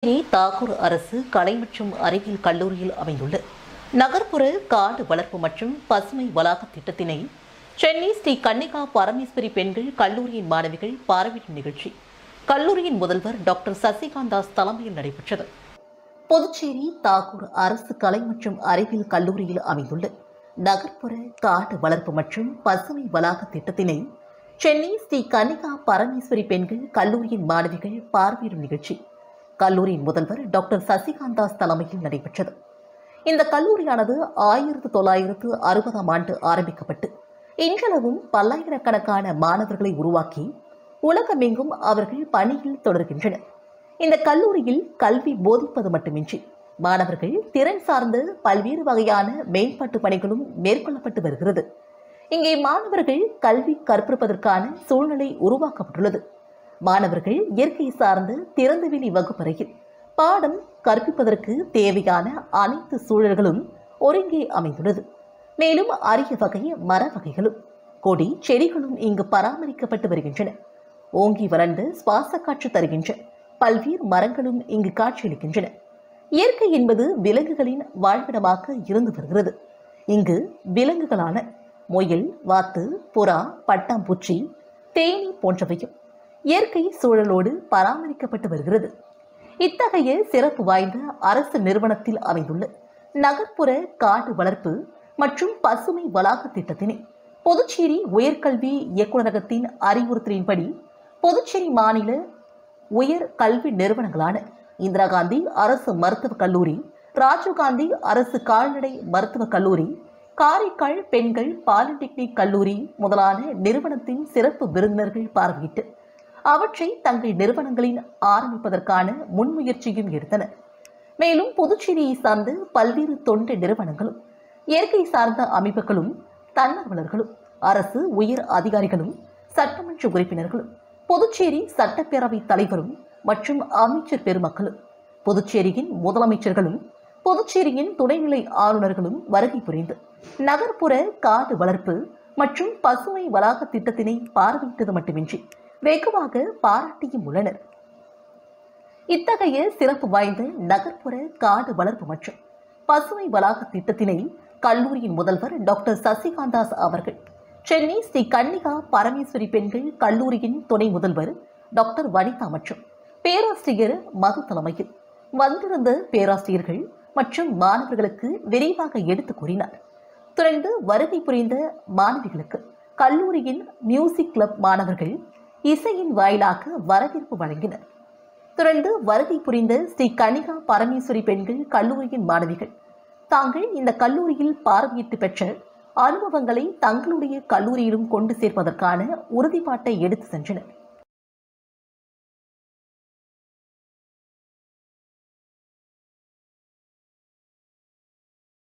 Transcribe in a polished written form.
தாகூர் அரசு கலை மற்றும் அறிவியல் கல்லூரியில் அமைந்துள்ள நகர்ப்புற காடு வளர்ப்பு மற்றும் பசுமை வளாக திட்டத்தினை சென்னை ஸ்ரீ கன்னிகா பரமேஸ்வரி பெண்கள் கல்லூரியின் மாணவிகள் பார்வையிடும் நிகழ்ச்சி கல்லூரியின் முதல்வர் டாக்டர் சசிகாந்த் தாஸ் தலைமையில் நடைபெற்றது. புதுச்சேரி தாகூர் அரசு கலை மற்றும் அறிவியல் கல்லூரியில் அமைந்துள்ள நகர்ப்புற காடு வளர்ப்பு மற்றும் பசுமை வளாக திட்டத்தினை சென்னை ஸ்ரீ கன்னிகா பரமேஸ்வரி பெண்கள் கல்லூரியின் மாணவிகள் பார்வையிடும் நிகழ்ச்சி கல்லூரியின் முதல்வர் டாக்டர் சசிகாந்த் தாஸ் தலைமையில் நடைபெற்றது. இந்த கல்லூரியானது 1960ஆம் ஆண்டு ஆரம்பிக்கப்பட்டு இன்றளவும் பல்லாயிரக்கணக்கான மாணவர்களை உருவாக்கி உலகமெங்கும் அவர்கள் பணியில் தொடர்கின்றனர். இந்த கல்லூரியில் கல்வி போதிப்பது மட்டுமின்றி மாணவர்கள் திறன் சார்ந்த பல்வேறு வகையான மேம்பாட்டு பணிகளும் மேற்கொள்ளப்பட்டு வருகிறது. இங்கே மாணவர்கள் கல்வி கற்பிப்பதற்கான சூழ்நிலை உருவாக்கப்பட்டுள்ளது. மாணவர்கள் இயற்கை சார்ந்த திறந்தவெளி வகுப்பறையில் பாடம் கற்பிப்பதற்கு தேவையான அனைத்து சூழல்களும் ஒருங்கே அமைந்துள்ளது. மேலும் அரிய வகை மர வகைகளும் கொடி செடிகளும் இங்கு பராமரிக்கப்பட்டு வருகின்றன. ஓங்கி வளர்ந்து சுவாச காற்று தருகின்ற பல்வேறு மரங்களும் இங்கு காட்சியளிக்கின்றன. இயற்கை என்பது விலங்குகளின் வாழ்விடமாக இருந்து வருகிறது. இங்கு விலங்குகளான முயல், வாத்து, புறா, பட்டாம்பூச்சி, தேனீ போன்றவையும் இயற்கை சூழலோடு பராமரிக்கப்பட்டு வருகிறது. இத்தகைய சிறப்பு வாய்ந்த அரசு நிறுவனத்தில் அமைந்துள்ள நகர்ப்புற காடு வளர்ப்பு மற்றும் பசுமை வளாக திட்டத்தினை புதுச்சேரி உயர்கல்வி இயக்குநரகத்தின் அறிவுறுத்தலின்படி புதுச்சேரி மாநில உயர் கல்வி நிறுவனங்களான இந்திரா காந்தி அரசு மருத்துவக் கல்லூரி, ராஜீவ்காந்தி அரசு கால்நடை மருத்துவக் கல்லூரி, காரைக்கால் பெண்கள் பாலிடெக்னிக் கல்லூரி முதலான நிறுவனத்தின் சிறப்பு விருந்தினர்கள் பார்வையிட்டு அவற்றை தங்கள் நிறுவனங்களில் ஆரம்பிப்பதற்கான முன்முயற்சியும் எடுத்தனர். மேலும் புதுச்சேரியை சார்ந்த பல்வேறு தொண்டு நிறுவனங்களும் இயற்கை சார்ந்த அமைப்புகளும் தன்னார்வலர்களும் அரசு உயர் அதிகாரிகளும் சட்டமன்ற உறுப்பினர்களும் புதுச்சேரி சட்டப்பேரவை தலைவரும் மற்றும் அமைச்சர் பெருமக்களும் புதுச்சேரியின் முதலமைச்சர்களும் புதுச்சேரியின் துணைநிலை ஆளுநர்களும் வருகை புரிந்து நகர்ப்புற காடு வளர்ப்பு மற்றும் பசுமை வளாக திட்டத்தினை பார்வையிட்டது மட்டுமின்றி வெகுவாக பாராட்டியும் உள்ளனர். இத்தகைய சிறப்பு வாய்ந்த நகர்ப்புற காடு வளர்ப்பு மற்றும் பசுமை வளாக திட்டத்தினை கல்லூரியின் முதல்வர் டாக்டர் சசிகாந்த் தாஸ் அவர்கள் சென்னை ஸ்ரீ கன்னிகா பரமேஸ்வரி பெண்கள் கல்லூரியின் துணை முதல்வர் டாக்டர் வனிதா மற்றும் பேராசிரியர் மது தலைமையில் வந்திருந்த பேராசிரியர்கள் மற்றும் மாணவர்களுக்கு விரைவாக எடுத்துக் கூறினார். தொடர்ந்து வருகை புரிந்த மாணவிகளுக்கு கல்லூரியின் மியூசிக் கிளப் மாணவர்கள் இசையின் வாயிலாக வரவேற்பு வழங்கினர். தொடர்ந்து வருகை புரிந்த ஸ்ரீ கன்னிகா பரமேஸ்வரி பெண்கள் கல்லூரியின் மாணவிகள் தாங்கள் இந்த கல்லூரியில் பார்வையிட்டு பெற்ற அனுபவங்களை தங்களுடைய கல்லூரியிலும் கொண்டு சேர்ப்பதற்கான உறுதிப்பாட்டை எடுத்து சென்றனர்.